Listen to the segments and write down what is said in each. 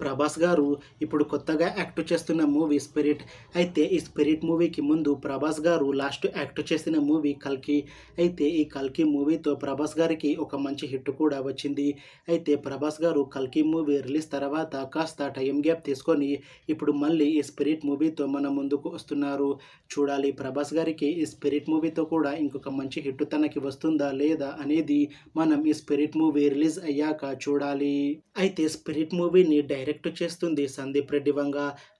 ప్రభాస్ గారు ఇప్పుడు కొత్తగా యాక్ట్ చేస్తున్న మూవీ 'స్పిరిట్'. అయితే ఈ 'స్పిరిట్' మూవీకి ముందు ప్రభాస్ గారు లాస్ట్ యాక్ట్ చేసిన మూవీ 'కల్కి'. అయితే ఈ 'కల్కి' మూవీతో ప్రభాస్ గారికి ఒక మంచి హిట్ కూడా వచ్చింది. అయితే ప్రభాస్ గారు 'కల్కి' మూవీ రిలీజ్ తర్వాత కాస్త టైం గ్యాప్ తీసుకొని ఇప్పుడు మళ్ళీ ఈ 'స్పిరిట్' మూవీతో మన ముందుకు వస్తున్నారు. చూడాలి ప్రభాస్ గారికి ఈ 'స్పిరిట్' మూవీతో కూడా ఇంకొక మంచి హిట్ తనకి వస్తుందా లేదా అనేది మనం ఈ 'స్పిరిట్' మూవీ రిలీజ్ అయ్యాక చూడాలి. అయితే 'స్పిరిట్' మూవీని డైరెక్ట్ చేస్తుంది సందీప్ రెడ్డి వంగ.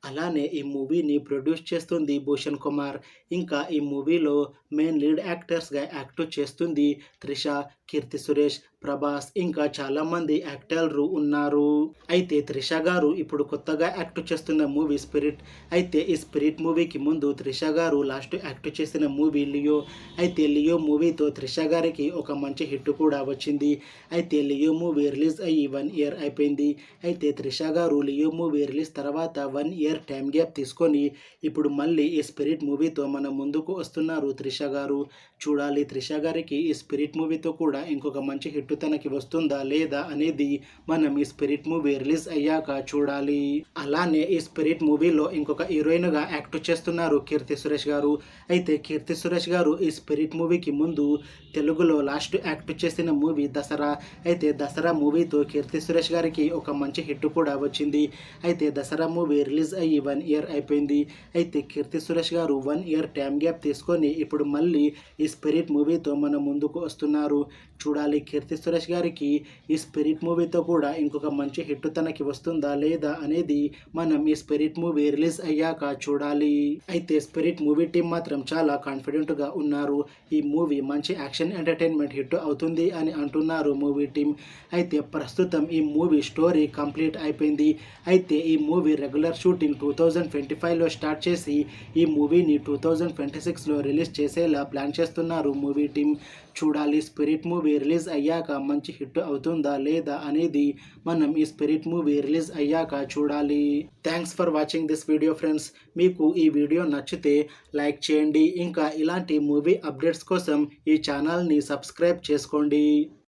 అలానే ఈ మూవీని ప్రొడ్యూస్ చేస్తుంది భూషణ్ కుమార్. ఇంకా ఈ మూవీలో మెయిన్ లీడ్ యాక్టర్స్‌గా యాక్ట్ చేస్తుంది త్రిష, కీర్తి సురేష్, ప్రభాస్ ఇంకా చాలామంది యాక్టర్లు ఉన్నారు. అయితే త్రిష గారు ఇప్పుడు కొత్తగా యాక్ట్ చేస్తున్న మూవీ 'స్పిరిట్'. అయితే ఈ 'స్పిరిట్' మూవీకి ముందు త్రిష గారు లాస్ట్ యాక్ట్ చేసిన మూవీ 'లియో'. అయితే 'లియో' మూవీతో త్రిష గారికి ఒక మంచి హిట్ కూడా వచ్చింది. అయితే 'లియో' మూవీ రిలీజ్ అయ్యి 1 ఇయర్ అయిపోయింది. అయితే త్రిష గారు 'లియో' మూవీ రిలీజ్ తర్వాత 1 ఇయర్ టైం గ్యాప్ తీసుకొని ఇప్పుడు మళ్ళీ ఈ 'స్పిరిట్' మూవీతో మన ముందుకు వస్తున్నారు త్రిష గారు. చూడాలి త్రిష గారికి ఈ 'స్పిరిట్' మూవీతో కూడా ఇంకొక మంచి హిట్ తనకి వస్తుందా లేదా అనేది మనం ఈ 'స్పిరిట్' మూవీ రిలీజ్ అయ్యాక చూడాలి. అలానే ఈ 'స్పిరిట్' మూవీలో ఇంకొక హీరోయిన్‌గా యాక్ట్ చేస్తున్నారు కీర్తి సురేష్ గారు. అయితే కీర్తి సురేష్ గారు ఈ 'స్పిరిట్' మూవీకి ముందు తెలుగులో లాస్ట్ యాక్ట్ చేసిన మూవీ 'దసరా'. అయితే 'దసరా' మూవీతో కీర్తి సురేష్ గారికి ఒక మంచి హిట్ కూడా వచ్చింది. అయితే 'దసరా' మూవీ రిలీజ్ అయ్యి 1 ఇయర్ అయిపోయింది. అయితే కీర్తి సురేష్ గారు 1 ఇయర్ టైం గ్యాప్ తీసుకొని ఇప్పుడు మళ్ళీ ఈ 'స్పిరిట్' మూవీతో మన ముందుకు వస్తున్నారు. చూడాలి కీర్తి సురేష్ గారికి ఈ 'స్పిరిట్' మూవీతో కూడా ఇంకొక మంచి హిట్ తనకి వస్తుందా లేదా అనేది మనం ఈ 'స్పిరిట్' మూవీ రిలీజ్ అయ్యాక చూడాలి. అయితే 'స్పిరిట్' మూవీ టీం మాత్రం చాలా కాన్ఫిడెంట్‌గా ఉన్నారు. ఈ మూవీ మంచి యాక్షన్ ఎంటర్‌టైన్‌మెంట్ హిట్ అవుతుంది అని అంటున్నారు మూవీ టీం. అయితే ప్రస్తుతం ఈ మూవీ స్టోరీ కంప్లీట్ అయిపోయింది. అయితే ఈ మూవీ రెగ్యులర్ షూటింగ్ 2025లో స్టార్ట్ చేసి ఈ మూవీని 2026లో రిలీజ్ చేసేలా ప్లాన్ చేస్తున్నారు మూవీ టీం. చూడాలి 'స్పిరిట్' మూవీ రిలీజ్ అయ్యాక మంచి హిట్ అవుతుందా లేదా అనేది మనం ఈ 'స్పిరిట్' మూవీ రిలీజ్ అయ్యాక చూడాలి. Thanks for watching this video friends. మీకు ఈ వీడియో నచ్చితే లైక్ చేయండి. ఇంకా ఇలాంటి మూవీ అప్డేట్స్ కోసం ఈ ఛానల్‌ని సబ్స్క్రైబ్ చేసుకోండి.